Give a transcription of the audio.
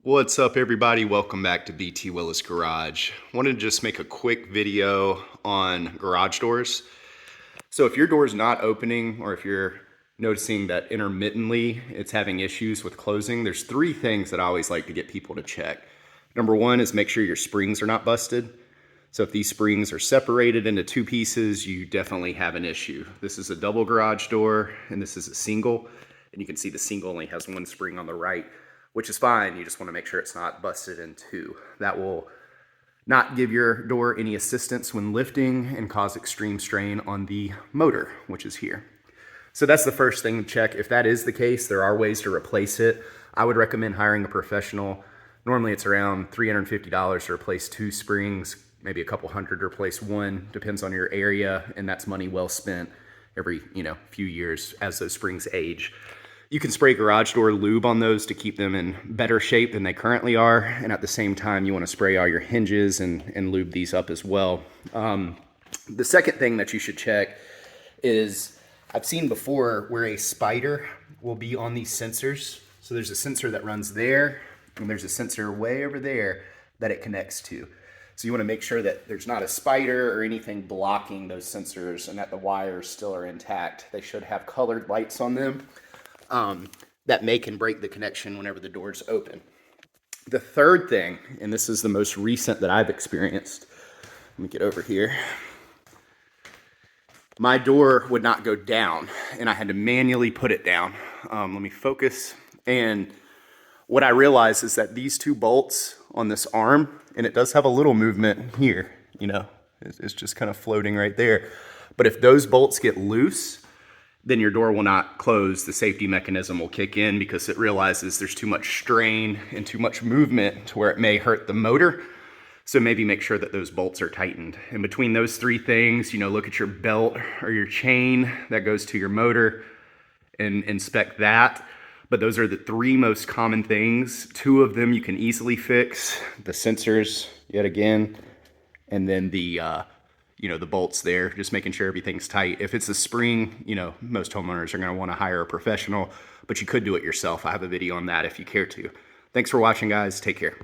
What's up, everybody? Welcome back to BT Willis Garage. Wanted to just make a quick video on garage doors. So if your door is not opening, or if you're noticing that intermittently it's having issues with closing, there's three things that I always like to get people to check. Number one is make sure your springs are not busted. So if these springs are separated into two pieces, you definitely have an issue. This is a double garage door and this is a single. And you can see the single only has one spring on the right, which is fine. You just want to make sure it's not busted in two. That will not give your door any assistance when lifting and cause extreme strain on the motor, which is here. So that's the first thing to check. If that is the case, there are ways to replace it. I would recommend hiring a professional. Normally it's around $350 to replace two springs, maybe a couple hundred to replace one, depends on your area, and that's money well spent every few years as those springs age. You can spray garage door lube on those to keep them in better shape than they currently are, and at the same time you want to spray all your hinges and lube these up as well. The second thing that you should check is, I've seen before where a spider will be on these sensors. So there's a sensor that runs there, and there's a sensor way over there that it connects to. So you want to make sure that there's not a spider or anything blocking those sensors and that the wires still are intact. They should have colored lights on them that make and break the connection whenever the door's open. The third thing, and this is the most recent that I've experienced, let me get over here. My door would not go down and I had to manually put it down. Let me focus. And what I realized is that these two bolts on this arm, and it does have a little movement here, it's just kind of floating right there. But if those bolts get loose, then your door will not close. The safety mechanism will kick in because it realizes there's too much strain and too much movement to where it may hurt the motor. So maybe make sure that those bolts are tightened. And between those three things, look at your belt or your chain that goes to your motor and inspect that. But those are the three most common things. Two of them you can easily fix: the sensors, yet again, and then the bolts there, just making sure everything's tight. If it's a spring, most homeowners are gonna wanna hire a professional, but you could do it yourself. I have a video on that if you care to. Thanks for watching, guys. Take care.